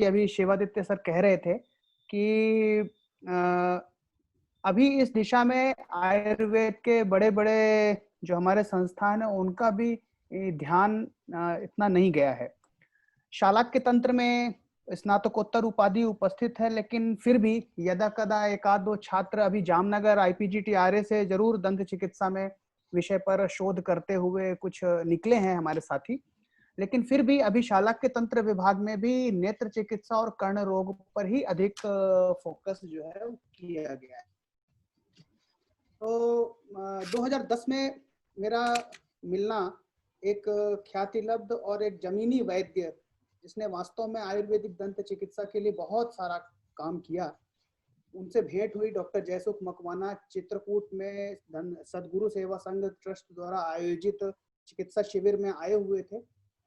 कि अभी शिवादित्य सर कह रहे थे कि अभी इस दिशा में आयुर्वेद के बड़े-बड़े जो हमारे संस्थान है उनका भी ध्यान इतना नहीं गया है। शालाक्य तंत्र में स्नातकोत्तर उपाधि उपस्थित है, लेकिन फिर भी यदा-कदा एक आध दो छात्र अभी जामनगर IPGT-RA से जरूर दंत चिकित्सा में विषय पर शोध करते हुए कुछ निकले हैं हमारे साथी। लेकिन फिर भी अभी शालाक्य तंत्र विभाग में भी नेत्र चिकित्सा और कर्ण रोग पर ही अधिक फोकस जो है वो किया गया है। तो 2010 में मेरा मिलना एक ख्यातिलब्ध और एक जमीनी वैद्य जिसने वास्तव में आयुर्वेदिक दंत चिकित्सा के लिए बहुत सारा काम किया, उनसे भेंट हुई। डॉक्टर जयसुख मकवाना चित्रकूट में सदगुरु सेवा संघ ट्रस्ट द्वारा आयोजित चिकित्सा शिविर में आए हुए थे।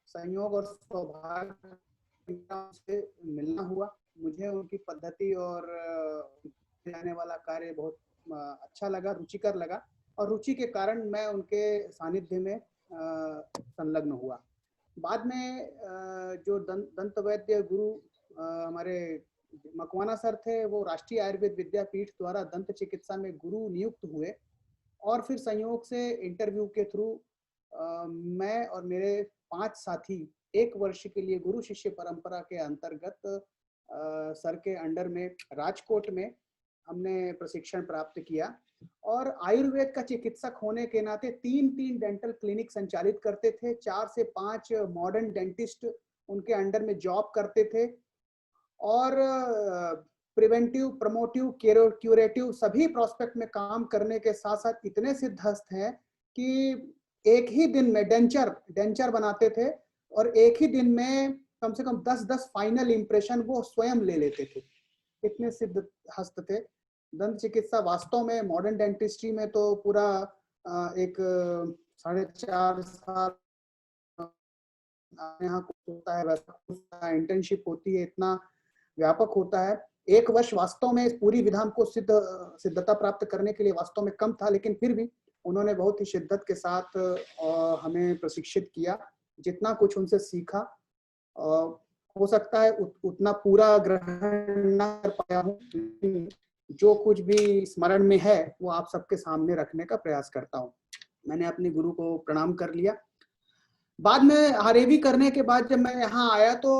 संयोग और सौभाग्य से मिलना हुआ। मुझे उनकी पद्धति और जाने वाला कार्य बहुत अच्छा लगा, रुचिकर लगा, और रुचि के कारण मैं उनके सानिध्य में संलग्न हुआ। बाद में जो दंत वैद्य गुरु हमारे मकवाना सर थे, वो राष्ट्रीय आयुर्वेद विद्यापीठ द्वारा दंत चिकित्सा में गुरु नियुक्त हुए, और फिर संयोग से इंटरव्यू के थ्रू मैं और मेरे 5 साथी 1 वर्ष के लिए गुरु शिष्य परंपरा के अंतर्गत सर के अंडर में राजकोट में हमने प्रशिक्षण प्राप्त किया। और आयुर्वेद का चिकित्सक होने के नाते 3 डेंटल क्लिनिक संचालित करते थे। 4 से 5 मॉडर्न डेंटिस्ट उनके अंडर में जॉब करते थे, और प्रिवेंटिव, प्रमोटिव, क्यूरेटिव सभी प्रोस्पेक्ट में काम करने के साथ साथ इतने सिद्धहस्त हैं कि एक ही दिन में डेंचर बनाते थे, और एक ही दिन में कम से कम 10 फाइनल इंप्रेशन वो स्वयं ले लेते थे। इतने सिद्ध हस्त थे। दंत चिकित्सा वास्तव में मॉडर्न डेंटिस्ट्री में तो पूरा एक 4.5 साल यहाँ होता है, वैसा इंटर्नशिप होती है, इतना व्यापक होता है। 1 वर्ष वास्तव में इस पूरी विधान को सिद्धता प्राप्त करने के लिए वास्तव में कम था, लेकिन फिर भी उन्होंने बहुत ही शिद्दत के साथ हमें प्रशिक्षित किया। जितना कुछ उनसे सीखा, हो सकता है उतना पूरा ग्रहण न कर पाया हूँ, जो कुछ भी स्मरण में है वो आप सबके सामने रखने का प्रयास करता हूँ। मैंने अपने गुरु को प्रणाम कर लिया। बाद में आरएवी करने के बाद जब मैं यहाँ आया तो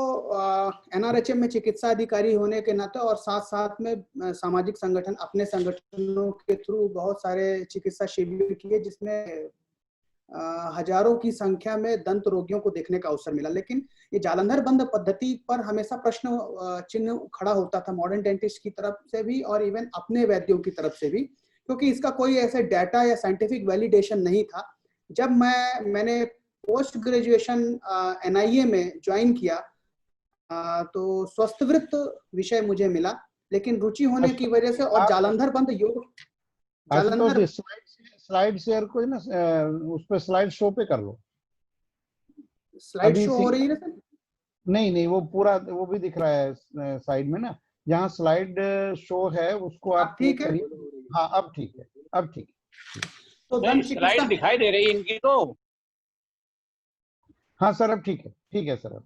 NRHM में चिकित्सा अधिकारी होने के नाते और साथ साथ में सामाजिक संगठन, अपने संगठनों के थ्रू बहुत सारे चिकित्सा शिविर किए, जिसमें हजारों की संख्या में दंत रोगियों को देखने का अवसर मिला। लेकिन ये जालंधर बंद पद्धति पर हमेशा प्रश्न चिन्ह खड़ा होता था मॉडर्न डेंटिस्ट की तरफ से भी और इवन अपने वैद्यों की तरफ से भी, क्योंकि इसका कोई ऐसे डाटा या साइंटिफिक वैलिडेशन नहीं था। जब मैंने पोस्ट ग्रेजुएशन NIA में ज्वाइन किया तो स्वस्थवृत्त विषय मुझे मिला, लेकिन रुचि होने की वजह से और जालंधर बंद योग जालंधर स्लाइड शेयर को ना उस पर स्लाइड शो पे कर लो। स्लाइड शो हो रही है ना सर? नहीं, वो पूरा वो भी दिख रहा है साइड में ना, जहाँ स्लाइड शो है उसको आप ठीक है। हाँ अब ठीक है, अब ठीक है। तो स्लाइड दिखाई दे रही है इनकी तो। हाँ सर अब ठीक है सर।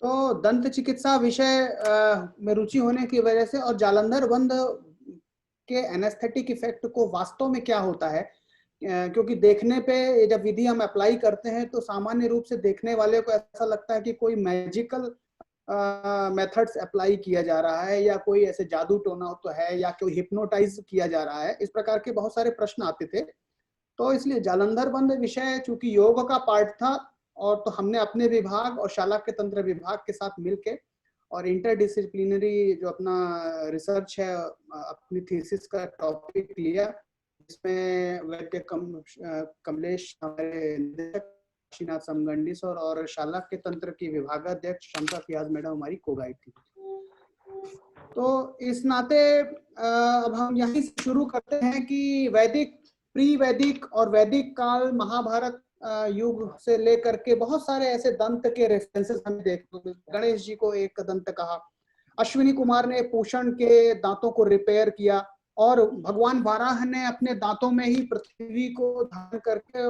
तो दंत चिकित्सा विषय में रुचि होने की वजह से और जालंधर बंद के एनेस्थेटिक इफेक्ट को वास्तव में क्या होता है, क्योंकि देखने पे जब विधि हम अप्लाई करते हैं तो सामान्य रूप से देखने वाले को ऐसा लगता है कि कोई मैजिकल मेथड्स अप्लाई किया जा रहा है या कोई ऐसे जादू टोना तो है या कोई हिप्नोटाइज किया जा रहा है। इस प्रकार के बहुत सारे प्रश्न आते थे। तो इसलिए जालंधर बंद विषय चूंकि योग का पार्ट था, और तो हमने अपने विभाग और शालाक्य तंत्र विभाग के साथ मिलके और इंटरडिसिप्लिनरी जो अपना रिसर्च है, अपनी थीसिस का टॉपिक लिया, जिसमें वैद्य कमलेश हमारे निदेशक काशीनाथ समगंडी सर और शालाक्य तंत्र की विभागाध्यक्ष क्षमता पियाज मैडम हमारी को गाइड थी। तो इस नाते अब हम यहीं से शुरू करते हैं कि वैदिक, प्री वैदिक और वैदिक काल, महाभारत युग से लेकर के बहुत सारे ऐसे दंत के रेफरेंसेस हमें देखते हैं। गणेश जी को एक दंत कहा, अश्विनी कुमार ने पूषण के दांतों को रिपेयर किया, और भगवान वाराह ने अपने दांतों में ही पृथ्वी को धारण करके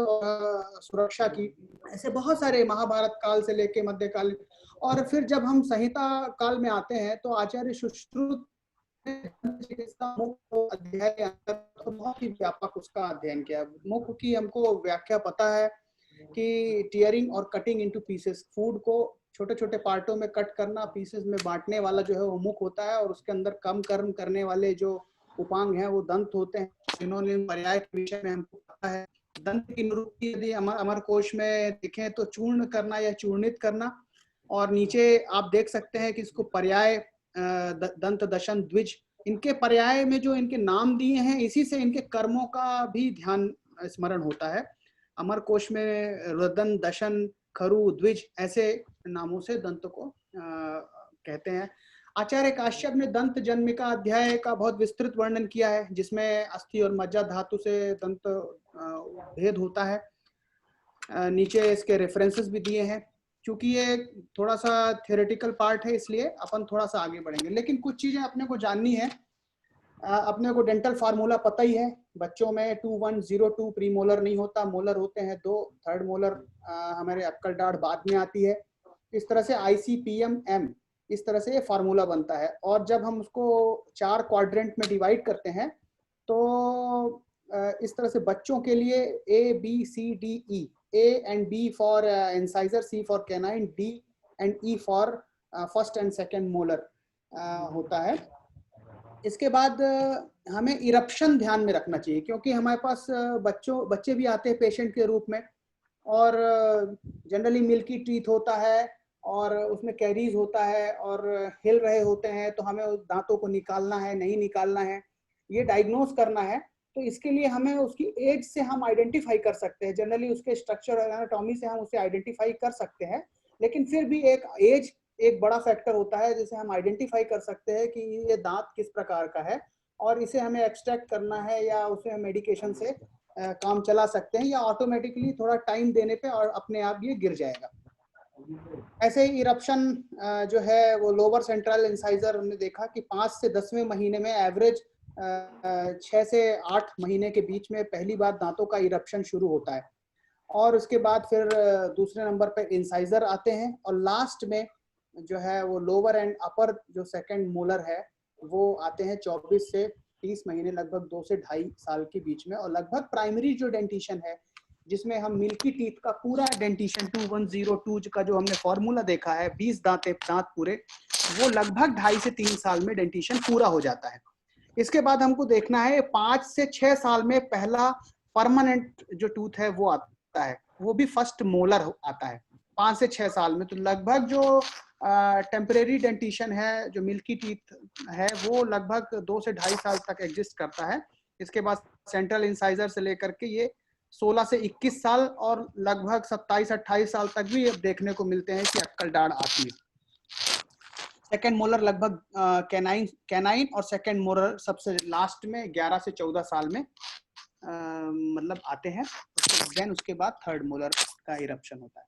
सुरक्षा की। ऐसे बहुत सारे महाभारत काल से लेके मध्यकाल। और फिर जब हम संहिता काल में आते हैं तो आचार्य सुश्रुत चिकित्सा मुख अध्याय तो बहुत ही व्यापक उसका अध्ययन किया। मुख की हमको व्याख्या पता है कि टीयरिंग और कटिंग इनटू पीसेस, फूड को छोटे छोटे पार्टों में कट करना, पीसेस में बांटने वाला जो है वो मुख होता है, और उसके अंदर कम कर्म करने वाले जो उपांग हैं वो दंत होते हैं। सिनोनिम पर्याय के विषय में हमको पता है। दंत की निरूक्ति यदि अमर कोश में देखें तो चूर्ण करना या चूर्णित करना, और नीचे आप देख सकते हैं कि इसको पर्याय दंत दशन द्विज, इनके पर्याय में जो इनके नाम दिए हैं इसी से इनके कर्मों का भी ध्यान स्मरण होता है। अमर कोश में रुदन, दशन, खरु, द्विज ऐसे नामों से दंत को कहते हैं। आचार्य काश्यप ने दंत जन्मिका अध्याय का बहुत विस्तृत वर्णन किया है, जिसमें अस्थि और मज्जा धातु से दंत भेद होता है। नीचे इसके रेफरेंसेस भी दिए हैं। क्योंकि ये थोड़ा सा थियोरेटिकल पार्ट है इसलिए अपन थोड़ा सा आगे बढ़ेंगे, लेकिन कुछ चीजें अपने को जाननी है। अपने को डेंटल फार्मूला पता ही है, बच्चों में 2102 प्री मोलर नहीं होता, मोलर होते हैं 2, थर्ड मोलर हमारे अक्कल दाढ़ बाद में आती है। इस तरह से ICPM-M इस तरह से ये फार्मूला बनता है। और जब हम उसको 4 क्वाड्रेंट में डिवाइड करते हैं तो इस तरह से बच्चों के लिए ABCDE, A and B for incisor, C for canine, D and E for first and second molar होता है। इसके बाद हमें इरप्शन ध्यान में रखना चाहिए, क्योंकि हमारे पास बच्चे भी आते हैं पेशेंट के रूप में, और जनरली मिल्की टीथ होता है और उसमें कैरीज होता है और हिल रहे होते हैं, तो हमें दांतों को निकालना है नहीं निकालना है, ये डायग्नोज करना है। तो इसके लिए हमें उसकी एज से हम आइडेंटिफाई कर सकते हैं, जनरली उसके स्ट्रक्चर और एनाटॉमी से हम उसे आइडेंटिफाई कर सकते हैं। लेकिन फिर भी एक एज एक बड़ा फैक्टर होता है जिसे हम आइडेंटिफाई कर सकते हैं कि ये दांत किस प्रकार का है, और इसे हमें एक्सट्रैक्ट करना है या उसे हम मेडिकेशन से काम चला सकते हैं, या ऑटोमेटिकली थोड़ा टाइम देने पे और अपने आप ये गिर जाएगा। ऐसे ही इरप्शन जो है वो लोअर सेंट्रल इंसाइजर हमने देखा कि 5 से 10वें महीने में एवरेज 6 से 8 महीने के बीच में पहली बार दांतों का इरप्शन शुरू होता है, और उसके बाद फिर दूसरे नंबर पे इंसाइजर आते हैं, और लास्ट में जो है वो लोअर एंड अपर जो सेकंड मोलर है वो आते हैं 24 से 30 महीने, लगभग 2 से 2.5 साल के बीच में। और लगभग प्राइमरी जो डेंटिशन है, जिसमें हम मिल्की टीथ का पूरा डेंटिशन 2102 का जो हमने फॉर्मूला देखा है 20 दांत पूरे, वो लगभग 2.5 से 3 साल में डेंटिशन पूरा हो जाता है। इसके बाद हमको देखना है 5 से 6 साल में पहला परमानेंट जो टूथ है वो आता है, वो भी फर्स्ट मोलर आता है 5 से 6 साल में। तो लगभग जो टेम्परेरी डेंटिशन है, जो मिल्की टीथ है, वो लगभग 2 से 2.5 साल तक एग्जिस्ट करता है। इसके बाद सेंट्रल इंसाइजर से लेकर के ये 16 से 21 साल और लगभग 27-28 साल तक भी देखने को मिलते हैं कि अक्कल दाढ़ आती है। सेकेंड मोलर लगभग कैनाइन और सेकेंड मोलर सबसे लास्ट में 11 से 14 साल में मतलब आते हैं। देन उसके बाद थर्ड मोलर का इरप्शन होता है।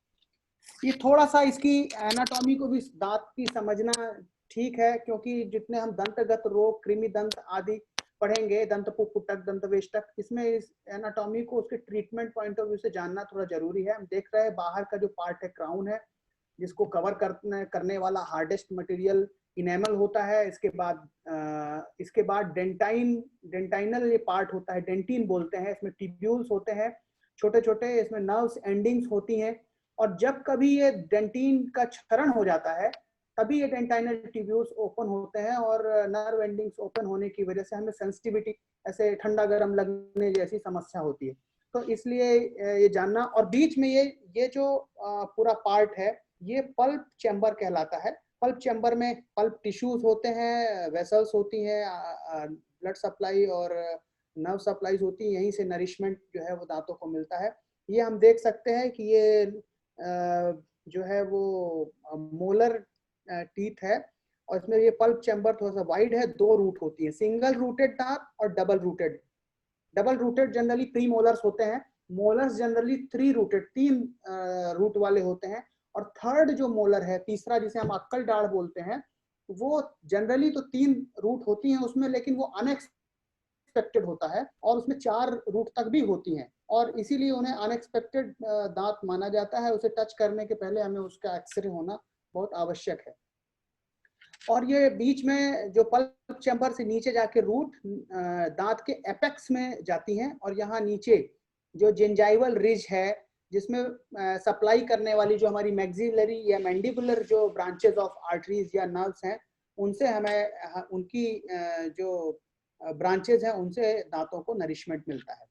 ये थोड़ा सा इसकी एनाटॉमी को भी दांत की समझना ठीक है, क्योंकि जितने हम दंतगत रोग, कृमि दंत आदि पढ़ेंगे, दंत पुटक, दंत वेष्टक, इसमें इस एनाटॉमी को उसके ट्रीटमेंट पॉइंट ऑफ व्यू से जानना थोड़ा जरूरी है। हम देख रहे हैं बाहर का जो पार्ट है क्राउन है, जिसको कवर करने वाला हार्डेस्ट मटेरियल इनेमल होता है। इसके बाद डेंटाइनल ये पार्ट होता है, डेंटिन बोलते हैं। इसमें टिब्यूल्स होते हैं छोटे छोटे, इसमें नर्व्स एंडिंग्स होती हैं, और जब कभी ये डेंटिन का क्षरण हो जाता है तभी ये डेंटाइनल ट्यूब्यूल्स ओपन होते हैं, और नर्व एंडिंग्स ओपन होने की वजह से हमें सेंसिटिविटी, ऐसे ठंडा गर्म लगने जैसी समस्या होती है। तो इसलिए ये जानना। और बीच में ये जो पूरा पार्ट है ये पल्प चैम्बर कहलाता है। पल्प चैम्बर में पल्प टिश्यूज होते हैं, वेसल्स होती हैं, ब्लड सप्लाई और नर्व सप्लाईज होती हैं, यहीं से नरिशमेंट जो है वो दांतों को मिलता है। ये हम देख सकते हैं कि ये जो है वो मोलर टीथ है, और इसमें ये पल्प चैम्बर थोड़ा सा वाइड है। 2 रूट होती है, सिंगल रूटेड दांत और double rooted. Double rooted generally pre molars होते हैं, मोलर्स जनरली 3 रूटेड, 3 रूट वाले होते हैं। और थर्ड जो मोलर है, तीसरा जिसे हम अक्कल दाढ़ बोलते हैं, वो जनरली तो 3 रूट होती हैं उसमें, लेकिन वो अनएक्सपेक्टेड होता है और उसमें 4 रूट तक भी होती हैं और इसीलिए उन्हें अनएक्सपेक्टेड दांत माना जाता है। उसे टच करने के पहले हमें उसका एक्सरे होना बहुत आवश्यक है। और ये बीच में जो पल्प चैम्बर से नीचे जाके रूट दांत के एपेक्स में जाती हैं और यहाँ नीचे जो जिंजाइवल रिज है जिसमें सप्लाई करने वाली जो हमारी मैक्सिलरी या मैंडिबुलर जो ब्रांचेस ऑफ आर्टरीज या नर्व्स हैं उनसे हमें उनकी जो ब्रांचेस हैं उनसे दांतों को नरिशमेंट मिलता है।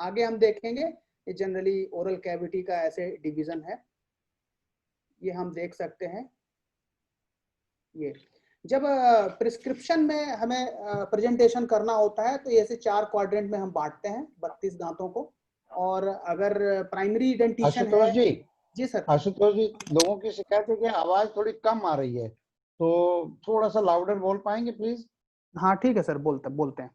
आगे हम देखेंगे ये जनरली ओरल कैविटी का ऐसे डिवीजन है, ये हम देख सकते हैं। ये जब प्रिस्क्रिप्शन में हमें प्रेजेंटेशन करना होता है तो ऐसे 4 क्वाड्रेंट में हम बांटते हैं 32 दांतों को। और अगर प्राइमरी डेंटिशन है जी सर। आशुतोष जी, लोगों की शिकायत है कि आवाज थोड़ी कम आ रही है, तो थोड़ा सा लाउडर बोल पाएंगे प्लीज? हाँ ठीक है सर, बोलते हैं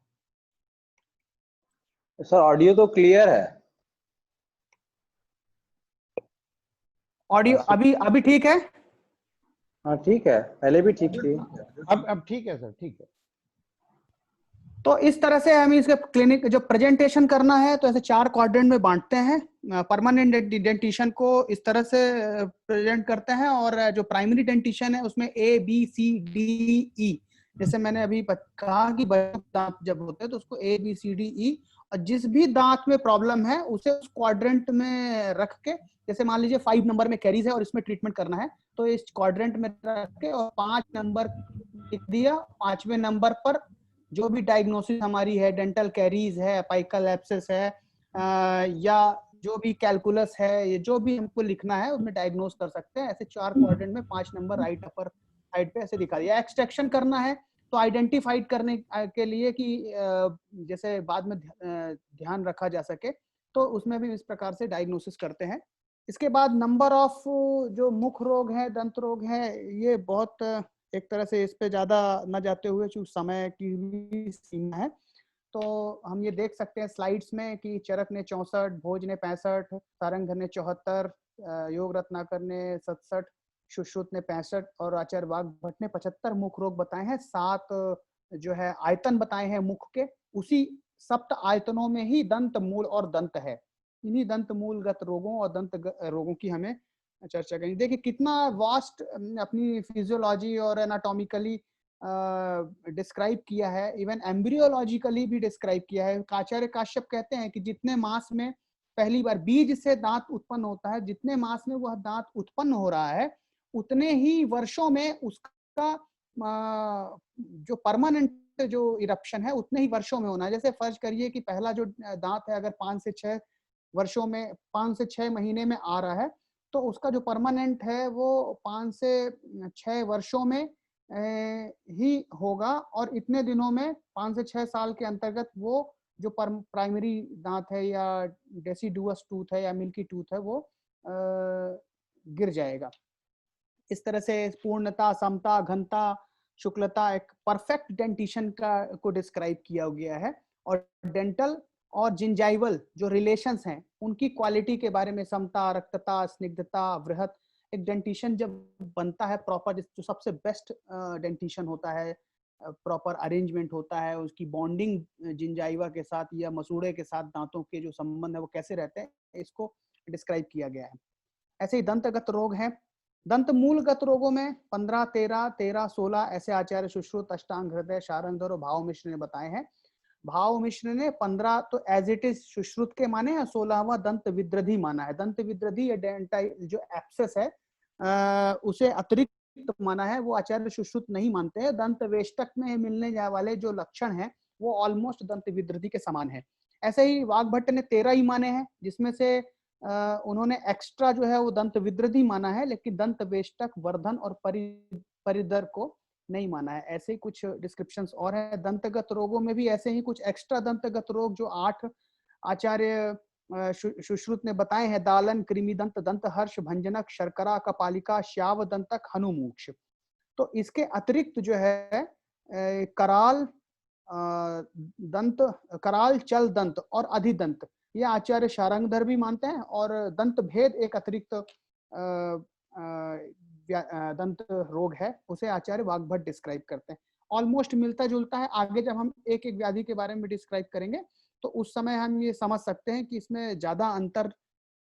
सर। ऑडियो तो क्लियर है। ऑडियो अभी ठीक है? हाँ ठीक है, पहले भी ठीक थी। अब ठीक है सर, ठीक है। तो इस तरह से हम इसके क्लिनिक जो प्रेजेंटेशन करना है तो ऐसे 4 क्वाड्रेंट में बांटते हैं। परमानेंट डेंटिशन को इस तरह से प्रेजेंट करते हैं और जो प्राइमरी डेंटिशन है उसमें ABCDE, जैसे मैंने अभी कहा कि दांत जब होते हैं तो उसको ABCDE, और जिस भी दांत में प्रॉब्लम है उसे उस क्वाड्रेंट में रख के, जैसे मान लीजिए 5 नंबर में कैरीज है और इसमें ट्रीटमेंट करना है तो इस क्वाड्रेंट में रख के और 5 नंबर लिख दिया। 5वें नंबर पर जो भी डायग्नोसिस हमारी है, डेंटल कैरीज है, अपाइकल एब्सेस है या जो भी कैलकुलस है, ये जो भी हमको लिखना है उसमें डायग्नोस कर सकते हैं। ऐसे 4 क्वाड्रेंट में 5 नंबर राइट अपर साइड पे ऐसे दिखा दिया। एक्सट्रैक्शन करना है तो आइडेंटिफाइड करने के लिए कि जैसे बाद में ध्यान रखा जा सके तो उसमें भी इस प्रकार से डायग्नोसिस करते हैं। इसके बाद नंबर ऑफ जो मुख रोग है, दंत रोग है, ये बहुत एक तरह से इस पे ज्यादा न जाते हुए चूंकि समय की भी सीमा है तो हम ये देख सकते हैं स्लाइड्स में कि चरक ने 64, भोज ने 65, सारंगधर ने 74, योग रत्नाकर ने 67, सुश्रुत ने 65 और आचार्य वाग्भट ने 75 मुख रोग बताए हैं। 7 जो है आयतन बताए हैं मुख के। उसी 7 आयतनों में ही दंत, मूल और दंत है। इन्हीं दंत मूलगत रोगों और दंत रोगों की हमें चर्चा करेंगे। देखिए कितना वास्ट अपनी फिजियोलॉजी और एनाटॉमिकली डिस्क्राइब किया है, इवन एम्ब्रियोलॉजिकली भी डिस्क्राइब किया है। आचार्य काश्यप कहते हैं कि जितने मास में पहली बार बीज से दांत उत्पन्न होता है, जितने मास में वह दांत उत्पन्न हो रहा है उतने ही वर्षों में उसका जो परमानेंट जो इरप्शन है उतने ही वर्षों में होना है। जैसे फर्ज करिए कि पहला जो दांत है अगर 5 से 6 वर्षों में, 5 से 6 महीने में आ रहा है तो उसका जो परमानेंट है वो 5 से 6 वर्षों में ही होगा। और इतने दिनों में 5 से 6 साल के अंतर्गत वो जो प्राइमरी दांत है या डेसिडुअस टूथ है या मिल्की टूथ है वो गिर जाएगा। इस तरह से पूर्णता, समता, घनता, शुक्लता, एक परफेक्ट डेंटिशन को डिस्क्राइब किया गया है। और डेंटल और जिंजाइवल जो रिलेशंस हैं उनकी क्वालिटी के बारे में, समता, रक्तता, स्निग्धता, वृहत, एक डेंटिशन जब बनता है प्रॉपर, जो सबसे बेस्ट डेंटिशन होता है, प्रॉपर अरेंजमेंट होता है, उसकी बॉन्डिंग जिंजाइवा के साथ या मसूड़े के साथ दांतों के जो संबंध है वो कैसे रहते हैं, इसको डिस्क्राइब किया गया है। ऐसे ही दंतगत रोग हैं। दंत मूलगत रोगों में 15, 13, 13, 16 ऐसे आचार्य सुश्रुत, अष्टांग हृदय, शारंगधर और भाव मिश्र ने बताए हैं। भाव मिश्र ने 15 तो एज इट इज सुश्रुत के माने है, 16वां दंत विद्रधि माना है। दंत विद्रधि या डेंटाइल जो एब्सेस है उसे अतिरिक्त माना है, वो आचार्य सुश्रुत नहीं मानते हैं। दंत वेष्टक में मिलने जाने वाले जो लक्षण हैं वो ऑलमोस्ट दंत विद्रधि के समान है। ऐसे ही वाग्भट्ट ने 13 ही माने हैं, जिसमें से उन्होंने एक्स्ट्रा जो है वो दंत विद्रधि माना है, लेकिन दंत वेष्टक, वर्धन और परिदर को नहीं माना है। ऐसे ही कुछ डिस्क्रिप्शंस और है। दंतगत रोगों में भी ऐसे ही कुछ एक्स्ट्रा दंतगत रोग जो 8 आचार्य सुश्रुत ने बताए हैं: दालन, कृमि दंत, दंत हर्ष, भंजनक, शर्करा, कपालिका, श्याव दंतक, हनुमोक्ष। तो इसके अतिरिक्त जो है कराल दंत, कराल, चल दंत और अधिदंत, ये आचार्य शारंगधर भी मानते हैं। और दंत भेद एक अतिरिक्त दंत रोग है, उसे आचार्य वाग्भट डिस्क्राइब करते हैं। ऑलमोस्ट मिलता जुलता है। आगे जब हम एक एक व्याधि के बारे में डिस्क्राइब करेंगे तो उस समय हम ये समझ सकते हैं कि इसमें ज्यादा अंतर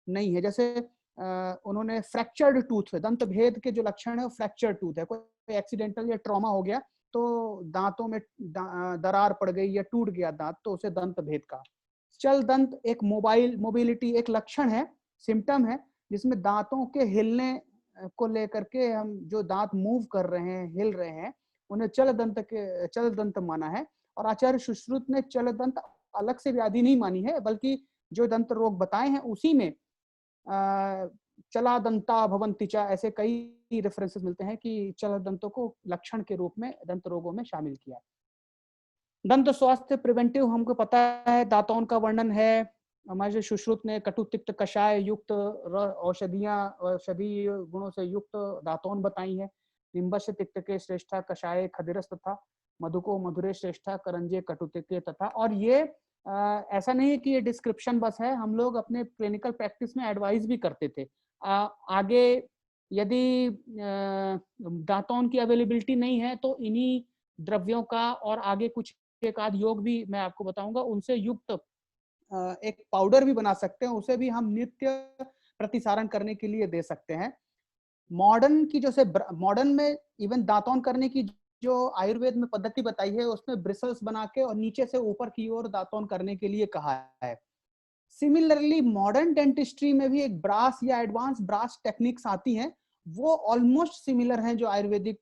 नहीं है। जैसे उन्होंने फ्रैक्चर्ड टूथ, दंत भेद के जो लक्षण है वो फ्रैक्चर्ड टूथ है। कोई एक्सीडेंटल या ट्रॉमा हो गया तो दांतों में दरार पड़ गई या टूट गया दांत, तो उसे दंत भेद का। चल दंत एक मोबिलिटी एक लक्षण है, सिम्टम है, जिसमें दांतों के हिलने को लेकर के हम जो दांत मूव कर रहे हैं, हिल रहे हैं, उन्हें चल दंत माना है। और आचार्य सुश्रुत ने चल दंत अलग से व्याधि नहीं मानी है, बल्कि जो दंत रोग बताए हैं उसी में चला दंता भवंति च ऐसे कई रेफरेंसेस मिलते हैं कि चल दंतों को लक्षण के रूप में दंत रोगों में शामिल किया। दंत स्वास्थ्य प्रिवेंटिव हमको पता है, दांतों का वर्णन है हमारे सुश्रुत ने, कटु तिक्त कषाय युक्त औषधीय गुणों से युक्त दांतों बताई है। निम्बस्य तिक्त के श्रेष्ठा कषाय खदिरस तथा मधु को मधुरे श्रेष्ठा करंजे कटुतिके तथा। और ये ऐसा नहीं है कि ये डिस्क्रिप्शन बस है, हम लोग अपने क्लिनिकल प्रैक्टिस में एडवाइस भी करते थे। आगे यदि दांतों की अवेलेबिलिटी नहीं है तो इन्हीं द्रव्यों का, और आगे कुछ एक आध योग भी मैं आपको बताऊंगा, उनसे युक्त एक पाउडर भी बना सकते हैं, उसे भी हम नित्य प्रतिसारण करने के लिए दे सकते हैं। मॉडर्न की जो से मॉडर्न में इवन दांतों करने की जो आयुर्वेद में पद्धति बताई है उसमें ब्रिसल्स बना के और नीचे से ऊपर की ओर दांतों करने के लिए कहा है। सिमिलरली मॉडर्न डेंटिस्ट्री में भी एक ब्रास या एडवांस ब्रास टेक्निक्स आती हैं, वो ऑलमोस्ट सिमिलर हैं जो आयुर्वेदिक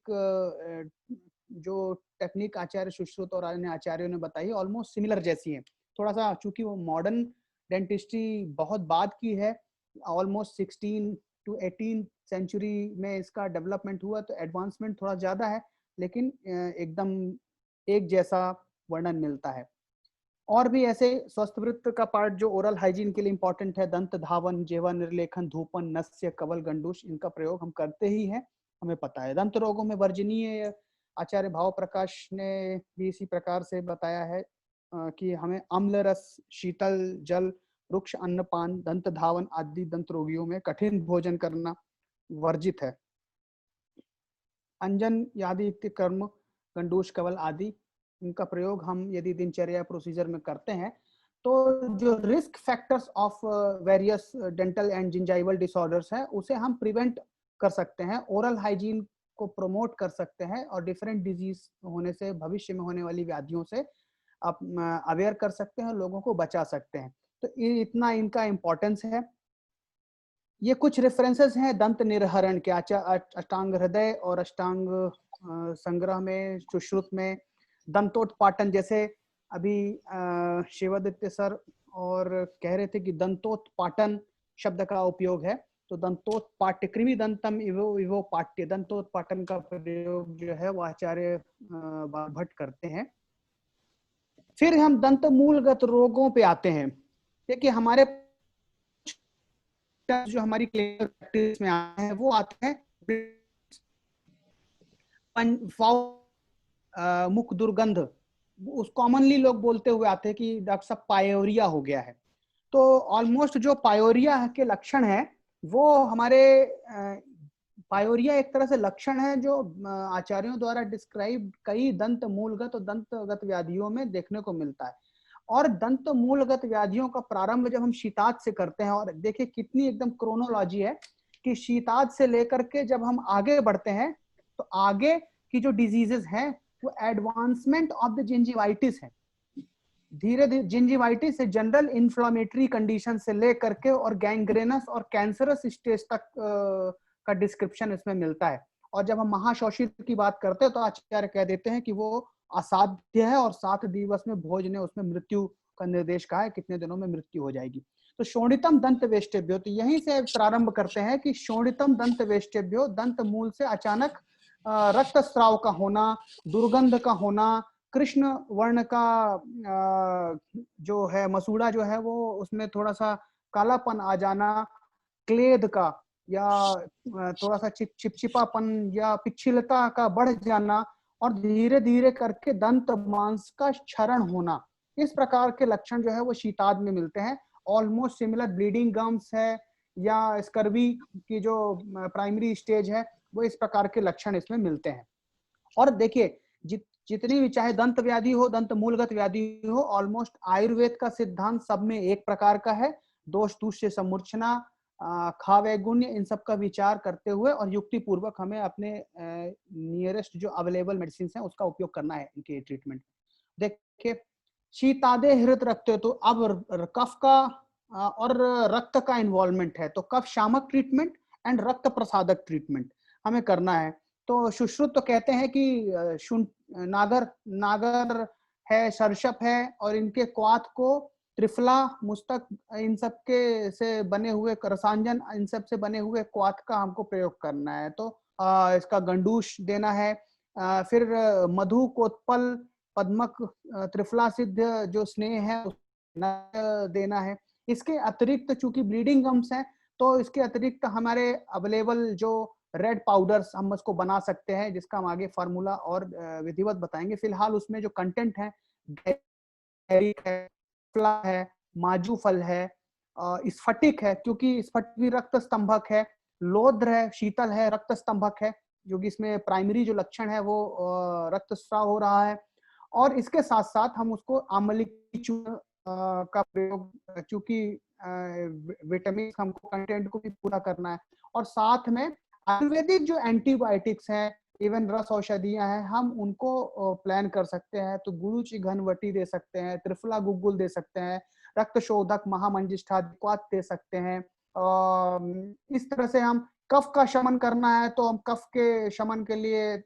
जो टेक्निक आचार्य सुश्रुत और अन्य आचार्यों ने बताई है, ऑलमोस्ट सिमिलर जैसी हैं। थोड़ा सा चूंकि वो मॉडर्न डेंटिस्ट्री बहुत बाद की है, ऑलमोस्ट 16 to 18 सेंचुरी में इसका डेवलपमेंट हुआ, तो एडवांसमेंट थोड़ा ज्यादा है, लेकिन एकदम एक जैसा वर्णन मिलता है। और भी ऐसे स्वस्थ वृत्त का पार्ट जो ओरल हाइजीन के लिए इंपॉर्टेंट है, दंत धावन, जेवा निर्लेखन, धूपन, नस्य, कवल, गंडूश, इनका प्रयोग हम करते ही हैं, हमें पता है। दंत रोगों में वर्जनीय आचार्य भाव प्रकाश ने भी इसी प्रकार से बताया है कि हमें अम्ल रस, शीतल जल, वृक्ष अन्नपान, दंत धावन आदि दंत रोगियों में कठिन भोजन करना वर्जित है। अंजन आदि कर्म, गंडूश, कवल आदि, इनका प्रयोग हम यदि दिनचर्या प्रोसीजर में करते हैं तो जो risk factors of various dental and gingival disorders है उसे हम प्रिवेंट कर सकते हैं, ओरल हाइजीन को प्रमोट कर सकते हैं और डिफरेंट डिजीज होने से, भविष्य में होने वाली व्याधियों से अवेयर कर सकते हैं, लोगों को बचा सकते हैं। तो इतना इनका इम्पोर्टेंस है। ये कुछ रेफरेंसेस हैं दंत निर्हरण के, अष्टांग हृदय और अष्टांग संग्रह में, सुश्रुत में। दंतोत्पाटन, जैसे अभी शिवादित्य सर और कह रहे थे कि दंतोत्पाटन शब्द का उपयोग है, तो दंतोत्पाट्य, कृमि दंतम इवो पाट्य, दंतोत्पाटन का प्रयोग जो है वो आचार्य भट्ट करते हैं। फिर हम दंत मूलगत रोगों पे आते हैं। देखिए हमारे जो हमारी क्लिनिकल प्रैक्टिस में आते हैं वो आते हैं मुख दुर्गंध, उस कॉमनली लोग बोलते हुए आते हैं कि डॉक्टर साहब पायोरिया हो गया है। तो ऑलमोस्ट जो पायोरिया के लक्षण है वो हमारे पायोरिया एक तरह से लक्षण है जो आचार्यों द्वारा डिस्क्राइब कई दंत मूलगत और दंतगत व्याधियों में देखने को मिलता है। और दंत मूलगत व्याधियों का प्रारंभ जब हम शीताद से करते हैं, और देखिए कितनी एकदम क्रोनोलॉजी है कि शीताद से लेकर के जब हम आगे बढ़ते हैं तो आगे की जो डिजीजेस हैं वो एडवांसमेंट ऑफ द जिंजिवाइटिस है। धीरे धीरे जिंजिवाइटिस से जनरल इन्फ्लामेटरी कंडीशन से लेकर के और गैंग्रेनस और कैंसरस स्टेज तक का डिस्क्रिप्शन इसमें मिलता है। और जब हम महाशोषित की बात करते हैं तो आचार्य कह देते हैं कि वो असाध्य है और 7 दिवस में भोज ने उसमें मृत्यु का निर्देश कहा है, कितने दिनों में मृत्यु हो जाएगी। तो शोणितम दंत वेष्टेभ्यो, तो यहीं से प्रारंभ करते हैं कि शोणितम दंत वेष्टेभ्यो, दंत मूल से अचानक रक्तस्राव का होना, दुर्गंध का होना, कृष्ण वर्ण का जो है मसूड़ा जो है वो उसमें थोड़ा सा कालापन आ जाना, क्लेद का या थोड़ा सा चिपचिपापन या पिछिलता का बढ़ जाना, और धीरे धीरे करके दंत मांस का क्षरण होना, इस प्रकार के लक्षण जो है वो शीताद में मिलते हैं। ऑलमोस्ट सिमिलर ब्लीडिंग गम्स है या स्कर्वी की जो प्राइमरी स्टेज है, वो इस प्रकार के लक्षण इसमें मिलते हैं। और देखिए जितनी भी चाहे दंत व्याधि हो, दंत मूलगत व्याधि हो, ऑलमोस्ट आयुर्वेद का सिद्धांत सब में एक प्रकार का है। दोष दूष्य समूर्छना, खावैगुण्य, इन सब का विचार करते हुए और युक्ति पूर्वक हमें अपने नियरेस्ट जो अवेलेबल मेडिसिन है उसका उपयोग करना है इनके ट्रीटमेंट। देखिए, शीतादे हृत रक्त, तो अब कफ का और रक्त का इन्वॉल्वमेंट है, तो कफ शामक ट्रीटमेंट एंड रक्त प्रसादक ट्रीटमेंट हमें करना है। तो सुश्रुत तो कहते हैं कि नागर नागर है, सर्षप है, और इनके क्वाथ को त्रिफला, मुस्तक, इन सब के से बने हुए रसांजन, इन सब से बने हुए क्वाथ का हमको प्रयोग करना है। तो इसका गंडूश देना है। फिर मधु, कोतपल, पद्मक, त्रिफला सिद्ध जो स्नेह है देना है। इसके अतिरिक्त चूंकि ब्लीडिंग गम्स है, तो इसके अतिरिक्त हमारे अवेलेबल जो रेड पाउडर्स हम उसको बना सकते हैं, जिसका हम आगे फार्मूला और विधिवत बताएंगे। फिलहाल उसमें जो कंटेंट है, फ्ला है, माजू फल है, स्फटिक है, क्योंकि स्फटिक भी रक्त स्तंभक है, लोद्र है, शीतल है, रक्त स्तंभक है, जो कि इसमें प्राइमरी जो लक्षण है वो रक्तस्राव हो रहा है। और इसके साथ साथ हम उसको आमली चूर्ण का प्रयोग, चूंकि विटामिन हमको कंटेंट को भी पूरा करना है, और साथ में आयुर्वेदिक जो एंटीबायोटिक्स हैं, इवन रस औषधियां हैं, हम उनको प्लान कर सकते हैं। तो गुरुचि घनवटी दे सकते हैं, त्रिफला गुग्गुल दे सकते हैं, रक्त शोधक महामंजिष्ठादिक्वात दे सकते हैं। इस तरह से हम कफ का शमन करना है, तो हम कफ के शमन के लिए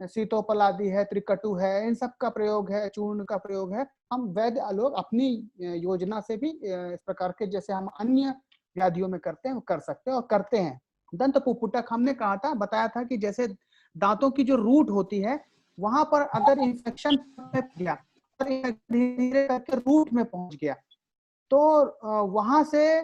सीतोपलादि है, त्रिकटु है, इन सब का प्रयोग है, चूर्ण का प्रयोग है। हम वैद्य लोग अपनी योजना से भी इस प्रकार के, जैसे हम अन्य व्याधियों में करते हैं, कर सकते हैं और करते हैं। दंत पुपुटक हमने कहा था, बताया था कि जैसे दांतों की जो रूट होती है, वहां पर अगर इन्फेक्शन गया और धीरे करके रूट में पहुंच गया, तो वहां से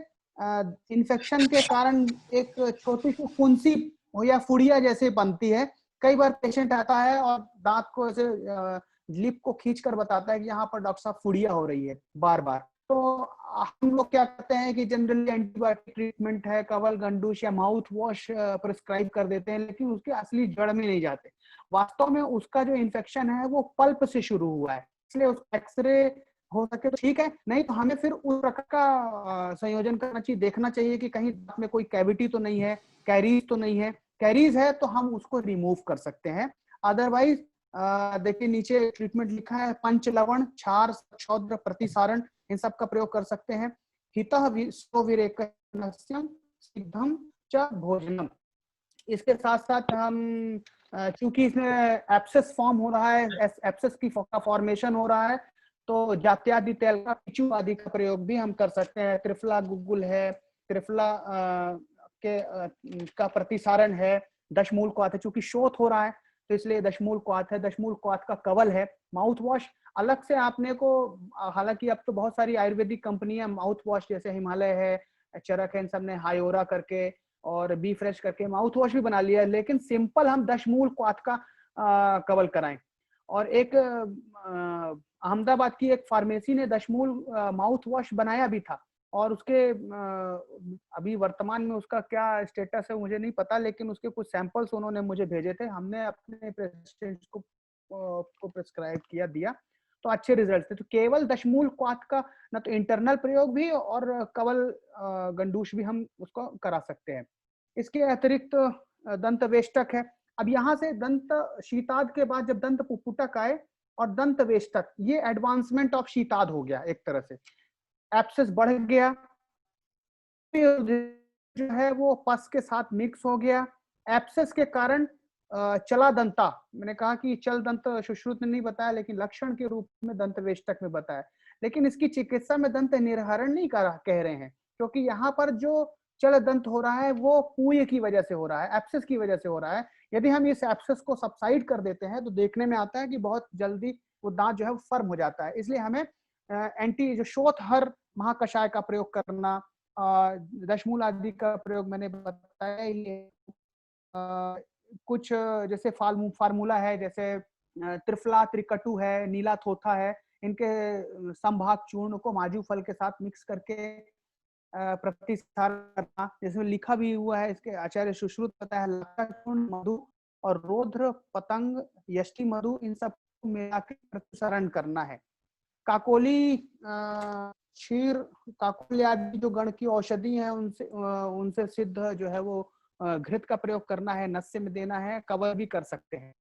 इन्फेक्शन के कारण एक छोटी सी फुंसी हो या फुड़िया जैसे बनती है। कई बार पेशेंट आता है और दांत को ऐसे लिप को खींच कर बताता है कि यहाँ पर डॉक्टर साहब फुड़िया हो रही है बार बार। तो हम लोग क्या करते हैं कि जनरली एंटीबायोटिक ट्रीटमेंट है, कवल, गंडूश या माउथ वॉश प्रिस्क्राइब कर देते हैं, लेकिन उसके असली जड़ में नहीं जाते। वास्तव में उसका जो इन्फेक्शन है वो पल्प से शुरू हुआ है, इसलिए उसका एक्सरे हो सके तो ठीक है, नहीं तो हमें फिर उस प्रकार का संयोजन करना चाहिए, देखना चाहिए कि कहीं दांत में कोई कैविटी तो नहीं है, कैरीज तो नहीं है। कैरीज है तो हम उसको रिमूव कर सकते हैं। अदरवाइज देखिए नीचे ट्रीटमेंट लिखा है, पंच लवण, क्षार, क्षौद्र, प्रतिसारण, इन सब का प्रयोग कर सकते हैं। हितः विरेकनस्यम सिद्धम च भोजनम। इसके साथ साथ हम चूंकि इसमें एब्सेस फॉर्म हो रहा है, एब्सेस की फॉर्मेशन हो रहा है, तो जात्यादि तेल का, पिचू आदि का प्रयोग भी हम कर सकते हैं। त्रिफला गुग्गुल है, त्रिफला का प्रतिसारण है, दशमूल क्वाथ है, चूंकि शोथ हो रहा है तो इसलिए दशमूल क्वाथ है, दशमूल क्वाथ का कवल है। माउथ वॉश अलग से आपने को, हालांकि अब तो बहुत सारी आयुर्वेदिक कंपनियां माउथ वॉश, जैसे हिमालय है, चरक है, इन सब ने हायोरा करके और बी फ्रेश करके माउथ वॉश भी बना लिया है, लेकिन सिंपल हम दशमूल क्वाथ का कवल कराएं। और एक अहमदाबाद की एक फार्मेसी ने दशमूल माउथ वॉश बनाया भी था, और उसके अभी वर्तमान में उसका क्या स्टेटस है मुझे नहीं पता, लेकिन उसके कुछ सैंपल्स उन्होंने मुझे भेजे थे, हमने अपने पेशेंट्स को प्रिस्क्राइब किया, दिया, तो अच्छे रिजल्ट थे। तो केवल दशमूल क्वाथ का ना तो इंटरनल प्रयोग भी और कवल गंडूश भी हम उसको करा सकते हैं। इसके अतिरिक्त दंत वेष्टक है। अब यहाँ से दंत शीताद के बाद जब दंत पुपुटक आए और दंत वेष्टक, ये एडवांसमेंट ऑफ शीताद हो गया एक तरह से। एब्सेस बढ़ गया, जो है वो पस के साथ मिक्स हो गया। एब्सेस के कारण चला दंता, मैंने कहा कि चल दंत सुश्रुत ने नहीं बताया, लेकिन लक्षण के रूप में दंत वेष्टक में बताया, लेकिन इसकी चिकित्सा में दंत निर्हरण नहीं कह रहे हैं, क्योंकि यहाँ पर जो चल दंत हो रहा है वो पूय की वजह से हो रहा है, एब्सेस की वजह से हो रहा है। यदि हम इस एब्सेस को सबसाइड कर देते हैं तो देखने में आता है कि बहुत जल्दी वो दांत जो है वो फर्म हो जाता है। इसलिए हमें एंटी जो शोथहर महाकषाय का प्रयोग करना, दशमूल आदि का प्रयोग मैंने बताया। कुछ जैसे फार्मूला है, जैसे त्रिफला, त्रिकटु है, नीला थोथा है, इनके संभाग चूर्ण को माजू फल के साथ मिक्स करके प्रतिसारण करना, जिसमें लिखा भी हुआ है, इसके आचार्य सुश्रुत पता है, मधु और रोद्र, पतंग, यष्टि मधु, इन सब मिला के प्रतिसरण करना है। काकोली, क्षीर, काकोली आदि जो गण की औषधि है उनसे सिद्ध जो है वो घृत का प्रयोग करना है, नस्य में देना है, कवर भी कर सकते हैं।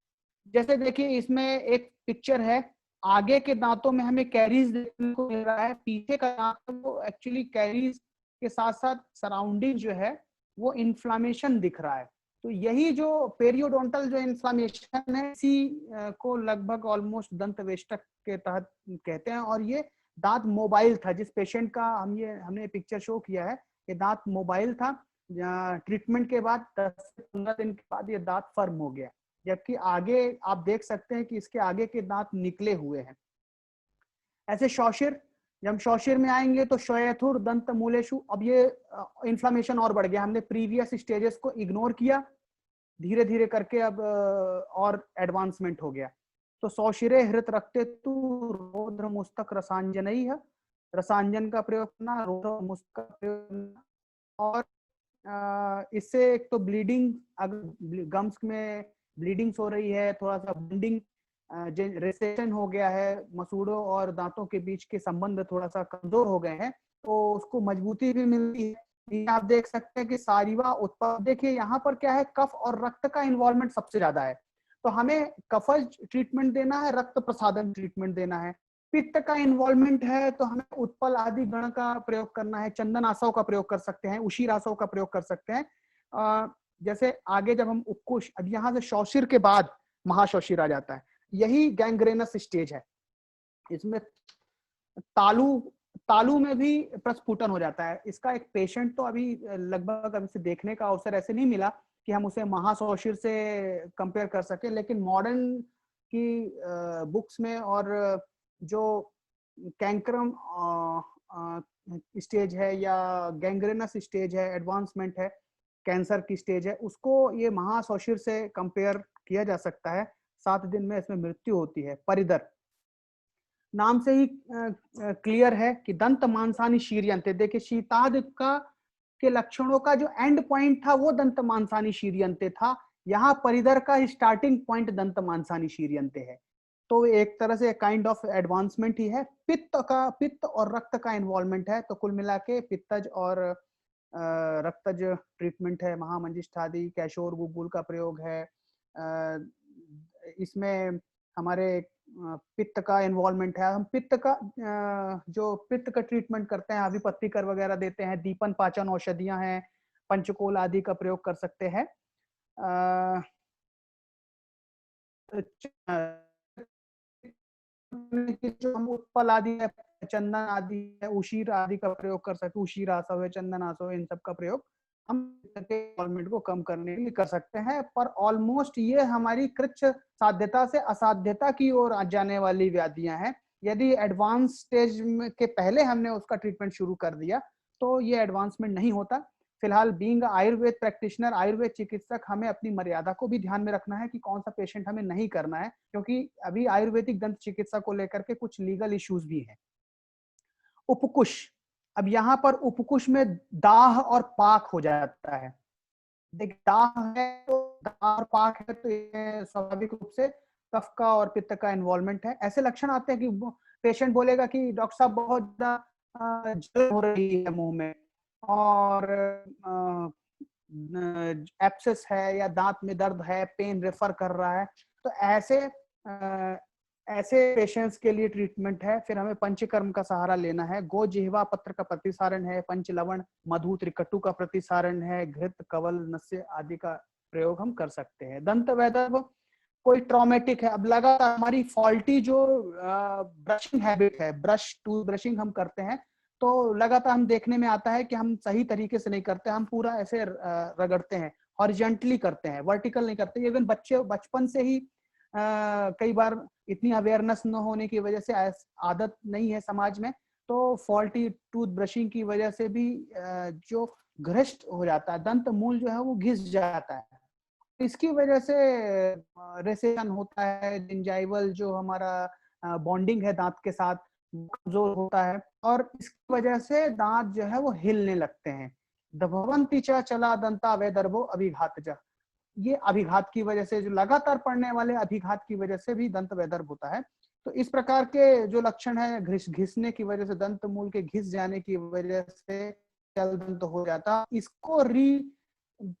जैसे देखिए इसमें एक पिक्चर है, आगे के दांतों में हमें कैरीज देखने को मिल रहा है, पीछे का दांत वो एक्चुअली कैरीज के साथ साथ सराउंडिंग जो है वो इन्फ्लामेशन दिख रहा है। तो यही जो पेरियोडोंटल जो इन्फ्लामेशन है, इसी को लगभग ऑलमोस्ट दंत वेष्टक के तहत कहते हैं। और ये दांत मोबाइल था, जिस पेशेंट का हमने पिक्चर शो किया है, ये दांत मोबाइल था। ट्रीटमेंट के बाद 10 से 15 दिन के बाद ये दांत फर्म हो गया, जबकि आगे आप देख सकते हैं कि इसके आगे के दांत निकले हुए हैं। ऐसे शौशिर, जब हम शौशिर में आएंगे तो श्वेयथुर दंत मूलेशु, अब ये इन्फ्लामेशन और बढ़ गया, हमने प्रीवियस स्टेजेस को इग्नोर किया, धीरे धीरे करके अब और एडवांसमेंट हो गया। तो सौशिरे हृत रखते तु रौद्र मुस्तक रसांजनई है, रसांजन का प्रयोग करना, रौद्र मुस्तक का प्रयोग करना। और इससे एक तो ब्लीडिंग, अगर गम्स में ब्लीडिंग्स हो रही है, थोड़ा सा बंडिंग, रेसेशन हो गया है, मसूड़ों और दांतों के बीच के संबंध थोड़ा सा कमजोर हो गए हैं, तो उसको मजबूती भी मिलती है। ये आप देख सकते हैं कि सारीवा उत्पाद, देखिए यहाँ पर क्या है, कफ और रक्त का इन्वॉल्वमेंट सबसे ज्यादा है, तो हमें कफज ट्रीटमेंट देना है, रक्त प्रसादन ट्रीटमेंट देना है। पित्त का इन्वॉल्वमेंट है तो हमें उत्पल आदि गण का प्रयोग करना है, चंदन आसव का प्रयोग कर सकते हैं, उशीर आसव का प्रयोग कर सकते हैं। जैसे आगे जब हम उपकुश, अब यहाँ से शौशिर के बाद महाशौशिर आ जाता है, यही गैंग्रेनस स्टेज है। इसमें तालू में भी प्रस्फुटन हो जाता है। इसका एक पेशेंट तो अभी लगभग अभी से देखने का अवसर ऐसे नहीं मिला कि हम उसे महाशौशिर से कंपेयर कर सके, लेकिन मॉडर्न की बुक्स में और जो कैंक्रम स्टेज है या गैंग्रेनस स्टेज है, एडवांसमेंट है, कैंसर की स्टेज है, उसको ये महाशौशिर से कंपेयर किया जा सकता है। 7 दिन में इसमें मृत्यु होती है। परिदर नाम से ही क्लियर है कि दंत मांसानी शीर्यंते, देखिए शीताद का के लक्षणों का जो एंड पॉइंट था वो दंत मांसानी शीर्यंते था, यहाँ परिदर का स्टार्टिंग पॉइंट दंत मांसानी शीर्यंते है। तो एक तरह से काइंड ऑफ एडवांसमेंट ही है। पित्त और रक्त का इन्वॉल्वमेंट है, तो कुल मिला के पित्तज और रक्तज ट्रीटमेंट है। महामंजिष्ठादि, कैशोर गुगुल का प्रयोग है। इसमें हमारे पित्त का इन्वॉल्वमेंट है। हम पित्त का ट्रीटमेंट करते हैं, अभिपत्तिकर वगैरह देते हैं, दीपन पाचन औषधियां हैं, पंचकोल आदि का प्रयोग कर सकते हैं। जो हम उत्पल आदि है, चंदन आदि है, उशीर आदि का प्रयोग कर सकते हैं, उशीर आसव है, चंदन आसव है, इन सब का प्रयोग हम इन्वॉल्वमेंट को कम करने के लिए कर सकते हैं। पर ऑलमोस्ट ये हमारी कृच्छ साध्यता से असाध्यता की ओर जाने वाली व्याधियां हैं। यदि एडवांस स्टेज के पहले हमने उसका ट्रीटमेंट शुरू कर दिया तो ये एडवांसमेंट नहीं होता। फिलहाल बीइंग आयुर्वेद प्रैक्टिशनर, आयुर्वेद चिकित्सक, हमें अपनी मर्यादा को भी ध्यान में रखना है कि कौन सा पेशेंट हमें नहीं करना है, क्योंकि अभी आयुर्वेदिक दंत चिकित्सा को लेकर के कुछ लीगल इश्यूज भी हैं। उपकुश, अब यहाँ पर उपकुश में दाह और पाक हो जाता है। देखिए दाह है तो दाह और पाक है तो ये स्वाभाविक रूप से कफ का और पित्त का इन्वॉल्वमेंट है। ऐसे लक्षण आते हैं कि पेशेंट बोलेगा कि डॉक्टर साहब बहुत ज्यादा जलन हो रही है मुंह में, और एब्सेस है या दांत में दर्द है, पेन रेफर कर रहा है, तो ऐसे पेशेंट्स के लिए ट्रीटमेंट है। फिर हमें पंचकर्म का सहारा लेना है। गो जिह्वा पत्र का प्रतिसारण है, पंच लवण मधु त्रिकटु का प्रतिसारण है, घृत कवल नस्य आदि का प्रयोग हम कर सकते हैं। दंत वैदर्भ कोई ट्रॉमेटिक है, अब लगातार हमारी फॉल्टी जो ब्रशिंग हैबिट है, ब्रश टूथ ब्रशिंग हम करते हैं, तो लगातार हम देखने में आता है कि हम सही तरीके से नहीं करते, हम पूरा ऐसे रगड़ते हैं, हॉरिजॉन्टली करते हैं, वर्टिकल नहीं करते। इवन बच्चे बचपन से ही कई बार इतनी अवेयरनेस न होने की वजह से आदत नहीं है समाज में, तो फॉल्टी टूथ ब्रशिंग की वजह से भी जो घृष्ट हो जाता है, दंत मूल जो है वो घिस जाता है, इसकी वजह से रेसेशन होता है। जिंजाइवल जो हमारा बॉन्डिंग है दांत के साथ कमजोर होता है, और इसकी वजह से दांत जो है वो हिलने लगते हैं। दभवंती च चला दंता वैदर्भो अभिघातज, ये अभिघात की वजह से, जो लगातार पड़ने वाले अभिघात की वजह से भी दंत वैदर्भ होता है। तो इस प्रकार के जो लक्षण है, घिसने की वजह से, दंत मूल के घिस जाने की वजह से चल दंत हो जाता, इसको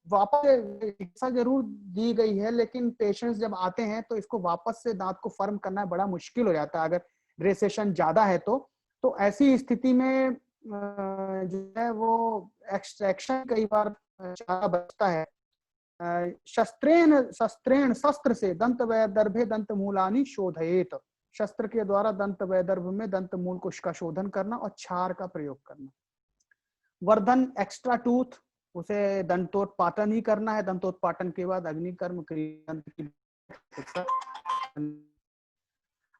वापस चिकित्सा जरूर दी गई है, लेकिन पेशेंट्स जब आते हैं तो इसको वापस से दांत को फर्म करना बड़ा मुश्किल हो जाता है अगर रेसेशन ज्यादा है तो ऐसी स्थिति में जो है वो एक्सट्रैक्शन कई बार चारा बचता है। शस्त्र से दंत वैदर्भे दंत मूलानि शोधयेत, शस्त्र के द्वारा दंत वैदर्भ में दंत मूल का शोधन करना और क्षार का प्रयोग करना। वर्धन एक्स्ट्रा टूथ, उसे दंतोत्पाटन ही करना है, दंतोत्पाटन के बाद अग्निकर्म क्रिया।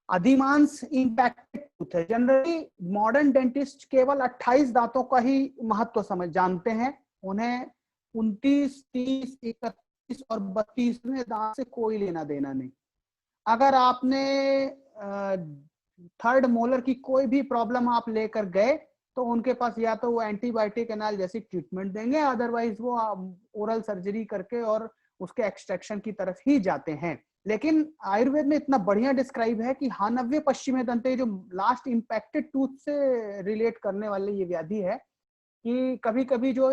अधिमांस इम्पैक्टेड टूथ है, जनरली मॉडर्न डेंटिस्ट केवल 28 दांतों का ही महत्व जानते हैं, उन्हें 29, 30, 31 और 32वें दांत से कोई लेना देना नहीं। अगर आपने थर्ड मोलर की कोई भी प्रॉब्लम आप लेकर गए तो उनके पास या तो वो एंटीबायोटिक एनाल्जेसिक ट्रीटमेंट देंगे, अदरवाइज वो ओरल सर्जरी करके और उसके एक्सट्रैक्शन की तरफ ही जाते हैं। लेकिन आयुर्वेद में इतना बढ़िया डिस्क्राइब है कि हानव्य पश्चिमी दंते, जो लास्ट इम्पैक्टेड टूथ से रिलेट करने वाली ये व्याधि है, कि कभी कभी जो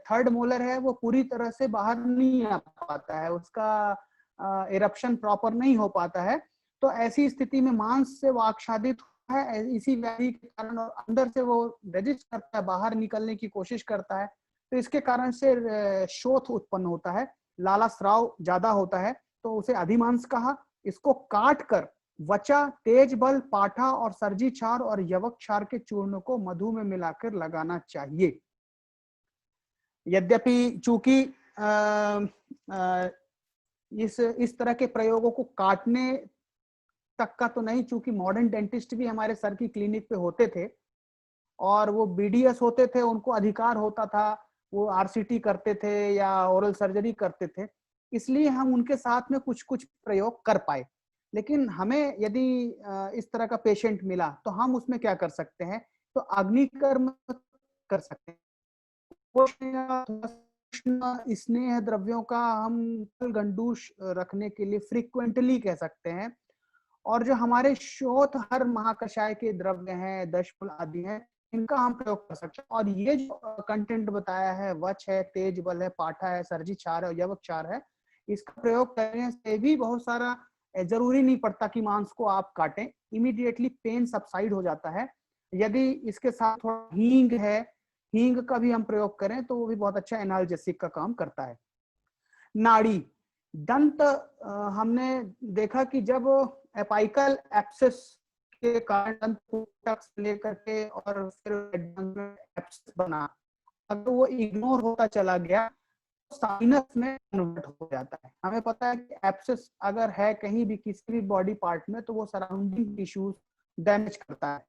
थर्ड मोलर है वो पूरी तरह से बाहर नहीं आ पाता है, उसका इरप्शन प्रॉपर नहीं हो पाता है। तो ऐसी स्थिति में मांस से वो आच्छादित है इसी व्याधि के कारण, और अंदर से वो रेजिस्ट करता है, बाहर निकलने की कोशिश करता है, तो इसके कारण से शोथ उत्पन्न होता है, लाला स्राव ज्यादा होता है, तो उसे अधिमांस कहा। इसको काट कर वचा, तेज बल, पाठा और सर्जी क्षार और यवक क्षार के चूर्ण को मधु में मिलाकर लगाना चाहिए। यद्यपि चूंकि इस तरह के प्रयोगों को काटने तक का तो नहीं, चूंकि मॉडर्न डेंटिस्ट भी हमारे सर की क्लिनिक पे होते थे और वो बीडीएस होते थे, उनको अधिकार होता था, वो आरसीटी करते थे या ओरल सर्जरी करते थे, इसलिए हम उनके साथ में कुछ कुछ प्रयोग कर पाए। लेकिन हमें यदि इस तरह का पेशेंट मिला तो हम उसमें क्या कर सकते हैं, तो अग्निकर्म कर सकते हैं। स्नेह द्रव्यों का हम गंडूश रखने के लिए फ्रीक्वेंटली कह सकते हैं, और जो हमारे शोथ हर महाकषाय के द्रव्य हैं, दशफल आदि हैं, इनका हम प्रयोग कर सकते हैं। और ये जो कंटेंट बताया है, वच है, तेज बल है, पाठा है, सर्जी क्षार है और यवक क्षार है, इसका प्रयोग करने से भी बहुत सारा, जरूरी नहीं पड़ता कि मांस को आप काटें, इमीडिएटली पेन सबसाइड हो जाता है। यदि इसके साथ थोड़ा हींग है, हींग का भी हम प्रयोग करें तो वो भी बहुत अच्छा एनाल्जेसिक का काम करता है। नाड़ी, दंत, हमने देखा कि जब एपाइकल एब्सेस के कारण दंत से लेकर के और फिर एब्सेस बना, अगर वो इग्नोर होता चला गया तो साइनस में कन्वर्ट हो जाता है। हमें पता है कि एब्सेस अगर है कहीं भी किसी भी बॉडी पार्ट में तो वो सराउंडिंग टिश्यूज डैमेज करता है।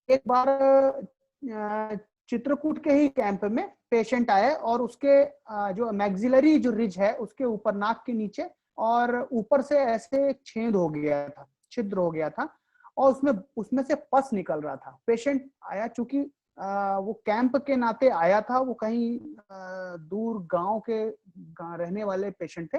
एक बार चित्रकूट के ही कैंप में पेशेंट आए और उसके जो मैक्सिलरी जो रिज है उसके ऊपर, नाक के नीचे और ऊपर से ऐसे एक छेद हो गया था, छिद्र हो गया था और उसमें से पस निकल रहा था। पेशेंट आया, चूंकि वो कैंप के नाते आया था, वो कहीं दूर गांव के रहने वाले पेशेंट थे,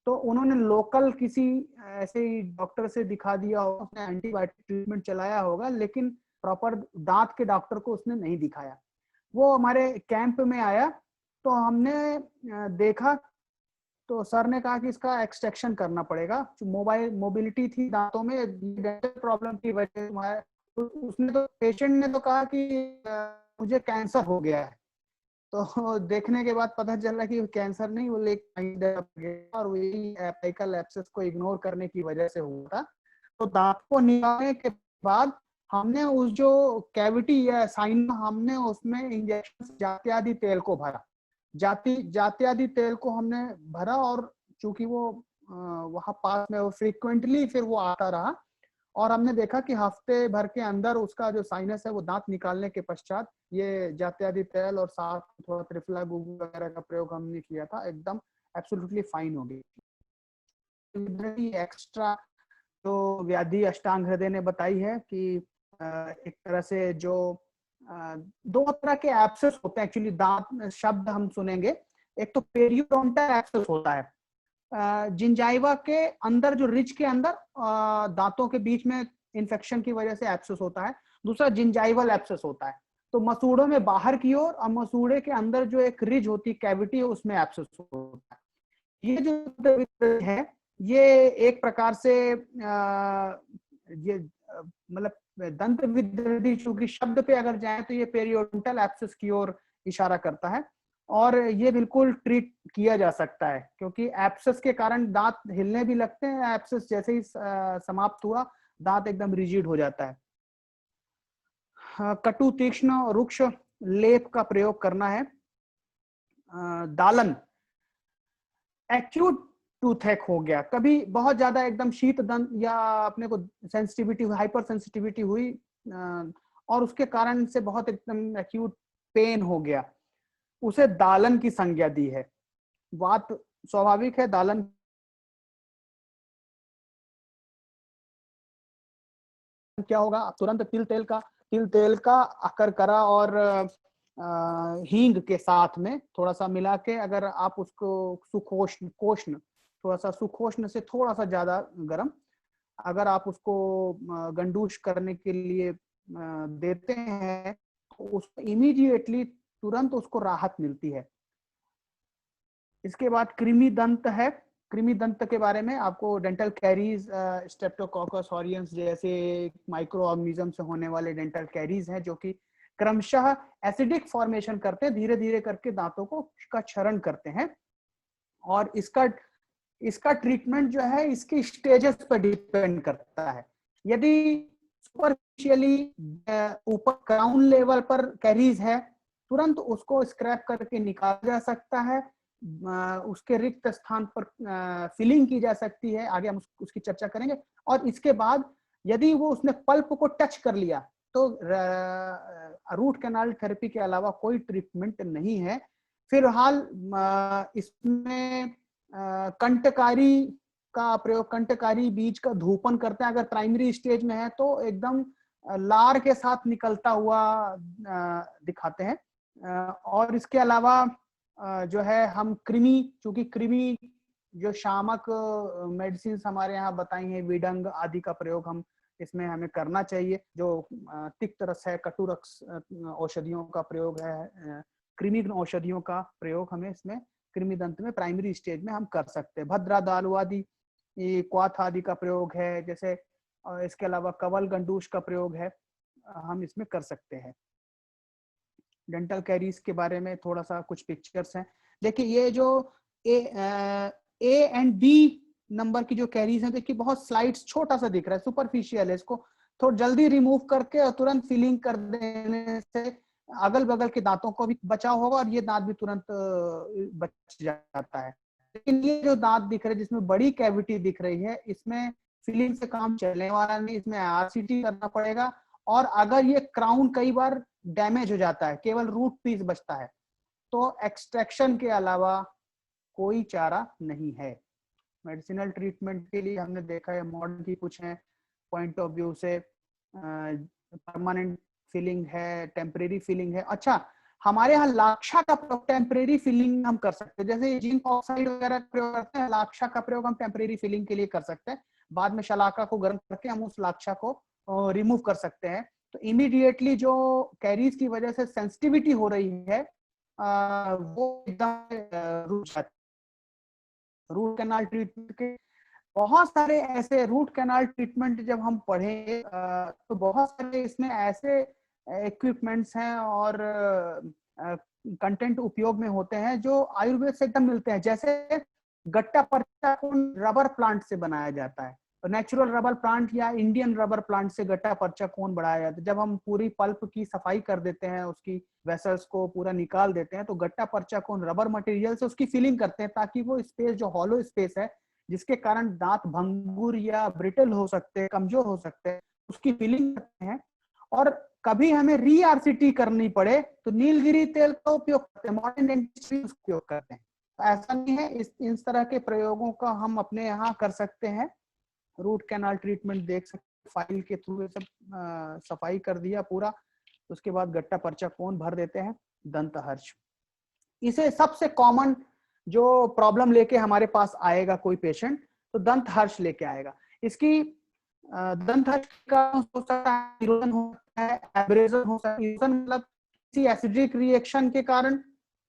तो उन्होंने लोकल किसी ऐसे ही डॉक्टर से दिखा दिया होगा, उसने एंटीबायोटिक ट्रीटमेंट चलाया होगा, लेकिन प्रॉपर दांत के डॉक्टर को उसने नहीं दिखाया। वो हमारे कैंप में आया तो हमने देखा तो सर ने कहा कि इसका एक्सट्रैक्शन करना पड़ेगा, मोबिलिटी थी दांतों में, डेंटल प्रॉब्लम की वजह से। तो उसने तो, पेशेंट ने तो कहा कि मुझे कैंसर हो गया है। तो देखने के बाद पता चला कि कैंसर नहीं, वो एक और वही एपिकल एब्सेस को इग्नोर करने की वजह से हुआ था। तो दांत को निकालने के बाद हमने उस जो कैविटी या साइन, हमने उसमें इंजेक्शन जात्यादि तेल को भरा, जात्यादि तेल को हमने भरा, और चूंकि वो वहां पास में वो फ्रीक्वेंटली फिर वो आता रहा, और हमने देखा कि हफ्ते भर के अंदर उसका जो साइनस है वो दांत निकालने के पश्चात ये जात्यादि तेल और साथ थोड़ा त्रिफला गुगु वगैरह का प्रयोग हमने किया था, एकदम एब्सोल्युटली फाइन हो गई। एक्स्ट्रा जो व्याधि अष्टांग हृदय ने बताई है कि एक तरह से जो दो तरह के एब्सेस होते हैं, एक्चुअली दांत शब्द हम सुनेंगे, एक तो पेरियोडोंटल एब्सेस होता है, जिंजाइवा के अंदर जो रिज के अंदर दांतों के बीच में इन्फेक्शन की वजह से एब्सेस होता है। दूसरा जिंजाइवल एब्सेस होता है, तो मसूड़ों में बाहर की ओर और मसूड़े के अंदर जो एक रिज होती है, कैविटी है, उसमें एब्सेस होता है। ये जो है ये एक प्रकार से ये मतलब दंत विद्रदी, चूंकि शब्द पे अगर जाए तो ये पेरियोडोंटल एब्सेस की ओर इशारा करता है और ये बिल्कुल ट्रीट किया जा सकता है, क्योंकि एब्सेस के कारण दांत हिलने भी लगते हैं। एब्सेस जैसे ही समाप्त हुआ दांत एकदम रिजिड हो जाता है। कटु तीक्ष्ण रुक्ष लेप का प्रयोग करना है। दालन, एक्यूट टूथेक हो गया, कभी बहुत ज्यादा एकदम शीत दंत या अपने को सेंसिटिविटी, हाइपर सेंसिटिविटी हुई और उसके कारण से बहुत एकदम एक्यूट पेन हो गया, उसे दालन की संज्ञा दी है। बात स्वाभाविक है, दालन क्या होगा, तुरंत तिल तेल का अकरकरा और हींग के साथ में थोड़ा सा मिला के, अगर आप उसको कोष्ण थोड़ा सा सुखोष्ण से थोड़ा सा ज्यादा गर्म, अगर आप उसको गंडूश करने के लिए देते हैं तो उसको इमीडिएटली तुरंत उसको राहत मिलती है। इसके बाद कृमि दंत है। कृमि दंत के बारे में आपको डेंटल कैरीज, स्ट्रेप्टोकोकस ऑरियंस जैसे माइक्रो ऑर्गेनिज्म से होने वाले डेंटल कैरीज हैं, जो कि क्रमशः एसिडिक फॉर्मेशन करते हैं, धीरे धीरे करके दांतों को का क्षरण करते हैं। और इसका ट्रीटमेंट जो है इसके स्टेजेस पर डिपेंड करता है। यदि सुपरफिशियली ऊपर क्राउन लेवल पर कैरीज है, तुरंत उसको स्क्रैप करके निकाला जा सकता है, उसके रिक्त स्थान पर फिलिंग की जा सकती है, आगे हम उसकी चर्चा करेंगे। और इसके बाद यदि वो उसने पल्प को टच कर लिया तो रूट कैनाल थेरेपी के अलावा कोई ट्रीटमेंट नहीं है। फिलहाल इसमें कंटकारी का प्रयोग, कंटकारी बीज का धूपन करते हैं। अगर प्राइमरी स्टेज में है तो एकदम लार के साथ निकलता हुआ दिखाते हैं। और इसके अलावा जो है हम कृमि, चूंकि कृमि जो शामक मेडिसिन हमारे यहाँ बताई हैं, विडंग आदि का प्रयोग हम इसमें हमें करना चाहिए। जो तिक्त रस है, कटु रस औषधियों का प्रयोग है, कृमि औषधियों का प्रयोग हमें इसमें कृमि दंत में प्राइमरी स्टेज में हम कर सकते हैं। भद्रा दालु आदि, क्वाथ आदि का प्रयोग है, जैसे इसके अलावा कवल गंडूश का प्रयोग है, हम इसमें कर सकते हैं। डेंटल कैरीज के बारे में थोड़ा सा कुछ पिक्चर्स हैं। देखिए ये जो ए एंड बी नंबर की जो कैरीज हैं, देखिए बहुत स्लाइड्स छोटा सा दिख रहा है, सुपरफिशियल है, इसको थोड़ा जल्दी रिमूव करके और तुरंत फिलिंग कर देने से अगल बगल के दांतों को भी बचाव होगा और ये दांत भी तुरंत बच जाता है। लेकिन ये जो दांत दिख रहे हैं जिसमें बड़ी कैविटी दिख रही है, इसमें फिलिंग से काम चलने वाला नहीं, इसमें आरसीटी करना पड़ेगा। और अगर ये क्राउन कई बार डैमेज हो जाता है, केवल रूट पीस बचता है, तो एक्सट्रैक्शन के अलावा कोई चारा नहीं है। मेडिसिनल ट्रीटमेंट के लिए हमने देखा है मॉडर्न की कुछ है पॉइंट ऑफ व्यू से, परमानेंट फिलिंग है, टेम्परेरी फिलिंग है। अच्छा, हमारे यहाँ लाक्षा का टेम्परेरी फिलिंग हम कर सकते हैं, जैसे जिंक ऑक्साइड वगैरह प्रयोग करते हैं, लाक्षा का प्रयोग हम टेम्परेरी फिलिंग के लिए कर सकते हैं। बाद में शलाका को गर्म करके हम उस लाक्षा को रिमूव कर सकते हैं। तो इमीडिएटली जो कैरीज की वजह से सेंसिटिविटी हो रही है वो एकदम रुक जाती है। रूट कैनाल ट्रीटमेंट के बहुत सारे ऐसे रूट कैनाल ट्रीटमेंट जब हम पढ़ेंगे तो बहुत सारे इसमें ऐसे इक्विपमेंट्स हैं और कंटेंट उपयोग में होते हैं जो आयुर्वेद से एकदम मिलते हैं। जैसे गट्टा पर्चा कोन रबर प्लांट से बनाया जाता है, नेचुरल रबर प्लांट या इंडियन रबर प्लांट से गट्टा पर्चा कोन बनाया जाता है। जब हम पूरी पल्प की सफाई कर देते हैं, उसकी वेसल्स को पूरा निकाल देते हैं, तो गट्टा पर्चा कोन रबर मटेरियल से उसकी फिलिंग करते हैं, ताकि वो स्पेस जो हॉलो स्पेस है जिसके कारण दांत भंगुर या ब्रिटल हो सकते हैं, कमजोर हो सकते हैं, उसकी फिलिंग करते हैं। और कभी हमें री आरसीटी करनी पड़े तो नीलगिरी तेल का उपयोग करते हैं, मॉडर्न डेंटिस्ट्री उपयोग करते हैं। तो ऐसा नहीं है, इस तरह के प्रयोगों का हम अपने यहाँ कर सकते हैं। रूट कैनाल ट्रीटमेंट देख सकते, फाइल के थ्रू सब सफाई कर दिया पूरा, उसके बाद गट्टा पर्चा कोन भर देते हैं, दंत हर्ष। इसे सबसे कॉमन जो प्रॉब्लम लेके हमारे पास आएगा कोई पेशेंट, तो दंत हर्ष लेके आएगा। इसकी दंत हर्ष का हो सकता है इरोजन हो सकता है, एब्रेजन हो सकता है। इरोजन मतलब किसी एसिडिक रिएक्शन के कारण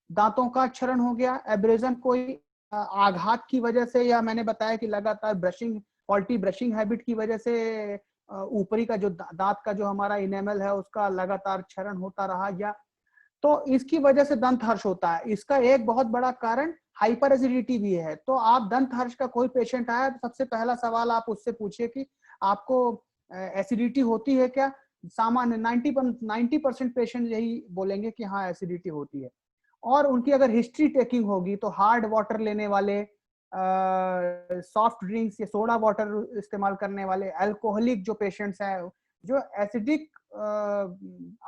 दांतों का क्षरण हो गया। एब्रेजन कोई आघात की वजह से, या मैंने बताया कि लगातार ब्रशिंग, फॉल्टी ब्रशिंग हैबिट की वजह से ऊपरी का जो दांत का जो हमारा इनेमल है उसका लगातार क्षरण होता रहा, या तो इसकी वजह से दंत हर्ष होता है। इसका एक बहुत बड़ा कारण हाइपर एसिडिटी भी है। तो आप दंत हर्ष का कोई पेशेंट आया तो सबसे पहला सवाल आप उससे पूछिए कि आपको एसिडिटी होती है क्या। सामान्य 90% पेशेंट यही बोलेंगे कि हाँ एसिडिटी होती है। और उनकी अगर हिस्ट्री टेकिंग होगी तो हार्ड वाटर लेने वाले, सॉफ्ट ड्रिंक्स या सोडा वाटर इस्तेमाल करने वाले, अल्कोहलिक जो पेशेंट्स हैं, जो एसिडिक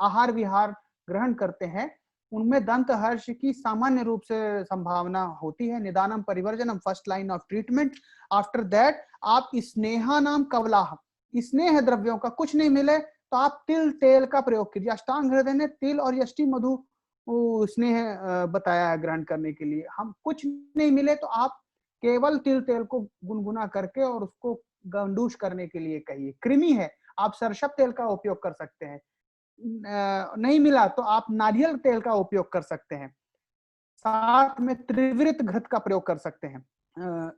आहार विहार ग्रहण करते हैं, उनमें दंत हर्ष की सामान्य रूप से संभावना होती है। निदानम परिवर्जनम first line of treatment. After that आप स्नेहा नाम कवलाह, स्नेह द्रव्यों का कुछ नहीं मिले तो आप तिल तेल का प्रयोग कीजिए। अष्टांग हृदय ने तिल और यष्टि मधु स्नेह बताया है ग्रहण करने के लिए। हम कुछ नहीं मिले तो आप केवल तिल तेल को गुनगुना करके और उसको गंडूश करने के लिए कहिए। कृमि है, आप सरसों तेल का उपयोग कर सकते हैं। नहीं मिला तो आप नारियल तेल का उपयोग कर सकते हैं। साथ में त्रिवृत घृत का प्रयोग कर सकते हैं।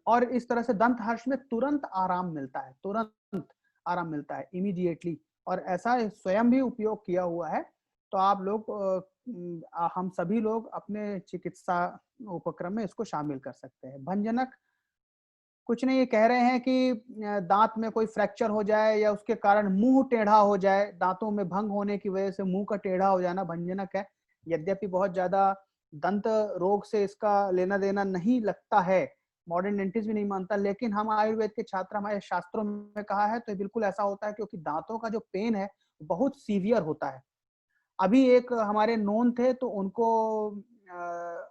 और इस तरह से दंत हर्ष में तुरंत आराम मिलता है, तुरंत आराम मिलता है, इमीडिएटली। और ऐसा स्वयं भी उपयोग किया हुआ है। तो आप लोग, हम सभी लोग अपने चिकित्सा उपक्रम में इसको शामिल कर सकते हैं। भंजनक कुछ नहीं, ये कह रहे हैं कि दांत में कोई फ्रैक्चर हो जाए या उसके कारण मुंह टेढ़ा हो जाए, दांतों में भंग होने की वजह से मुंह का टेढ़ा हो जाना भंजनक है। यद्यपि बहुत ज्यादा दंत रोग से इसका लेना देना नहीं लगता है, मॉडर्न डेंटिस्ट भी नहीं मानता, लेकिन हम आयुर्वेद के छात्र, हमारे शास्त्रों में कहा है तो बिल्कुल ऐसा होता है, क्योंकि दांतों का जो पेन है बहुत सीवियर होता है। अभी एक हमारे नोन थे तो उनको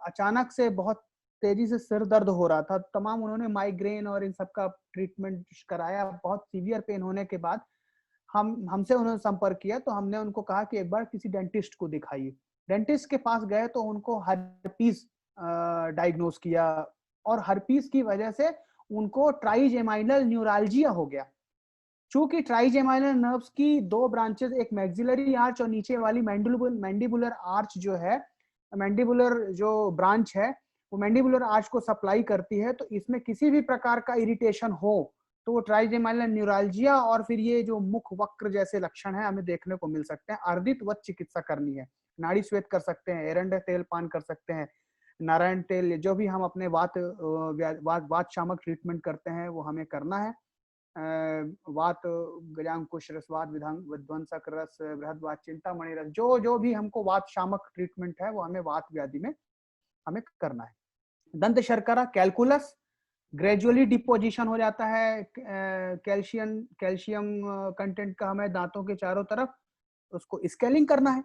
अचानक से बहुत तेजी से सिर दर्द हो रहा था। तमाम उन्होंने माइग्रेन और इन सब का ट्रीटमेंट कराया। बहुत सीवियर पेन होने के बाद हमसे उन्होंने संपर्क किया तो हमने उनको कहा कि एक बार किसी डेंटिस्ट को दिखाइए। डेंटिस्ट के पास गए तो उनको हर्पीस डायग्नोस किया, और हर्पीस की वजह से उनको ट्राइजेमाइनल न्यूराल्जिया हो गया। चूंकि ट्राइजेमाइनल नर्व्स की दो ब्रांचेस, एक मैक्सिलरी आर्च और नीचे वाली मैंडिबुलर आर्च जो है, मैंडिबुलर जो ब्रांच है वो मैंडिबुलर आर्च को सप्लाई करती है। तो इसमें किसी भी प्रकार का इरिटेशन हो तो वो ट्राइजेमाइनल न्यूराल्जिया और फिर ये जो मुख वक्र जैसे लक्षण है हमें देखने को मिल सकते हैं। अर्दितवत चिकित्सा करनी है, नाड़ी श्वेत कर सकते हैं, एरंड तेल पान कर सकते हैं, नारायण तेल, जो भी हम अपने वात शामक ट्रीटमेंट करते हैं वो हमें करना है। वात गजांकुश रस, वात विध्वंसक रस, बृहद वात चिंतामणि रस, जो भी हमको वात शामक ट्रीटमेंट है वो हमें वात व्याधि में हमें करना है। दंत शर्करा, कैलकुलस, ग्रेजुअली डिपोजिशन हो जाता है कैल्शियम कंटेंट का हमें दांतों के चारों तरफ, उसको स्केलिंग करना है।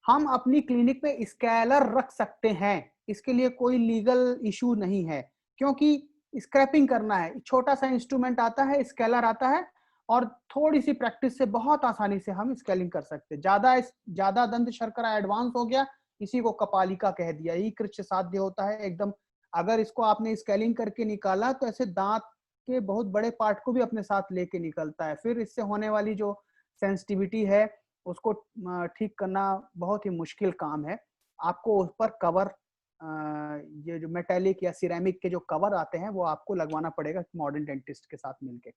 हम अपनी क्लिनिक में स्केलर रख सकते हैं, इसके लिए कोई लीगल इशू नहीं है, क्योंकि स्क्रैपिंग करना है। छोटा सा इंस्ट्रूमेंट आता है, स्केलर आता है, और थोड़ी सी प्रैक्टिस से बहुत आसानी से हम स्केलिंग कर सकते हैं। ज्यादा दंत शर्करा एडवांस हो गया, इसी को कपालिका कह दिया, ये कृच्छ साध्य होता है एकदम। अगर इसको आपने स्केलिंग करके निकाला तो ऐसे दांत के बहुत बड़े पार्ट को भी अपने साथ लेके निकलता है। फिर इससे होने वाली जो सेंसिटिविटी है उसको ठीक करना बहुत ही मुश्किल काम है। आपको उस पर कवर, ये जो मेटेलिक या सिरेमिक के जो कवर आते हैं वो आपको लगवाना पड़ेगा मॉडर्न डेंटिस्ट के साथ मिलके।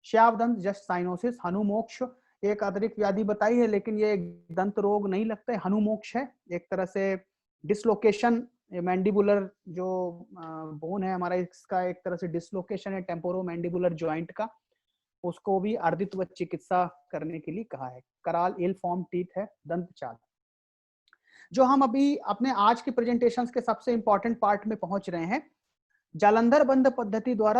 श्यावदंत जस्ट साइनोसिस, हनुमोक्ष एक अतिरिक्त व्याधि बताई है, लेकिन ये दंत रोग नहीं लगता है, हनुमोक्ष है। एक तरह से डिसलोकेशन, मैंडिबुलर जो बोन है हमारा, इसका एक तरह से डिसलोकेशन है टेम्पोरो मैंडिबुलर जॉइंट का, उसको भी अर्दितवत चिकित्सा करने के लिए कहा है। कराल इल फॉर्म टीथ है, दंत चाल। जो हम अभी अपने आज के प्रेजेंटेशंस के सबसे इंपॉर्टेंट पार्ट में पहुंच रहे हैं, जालंधर बंद पद्धति द्वारा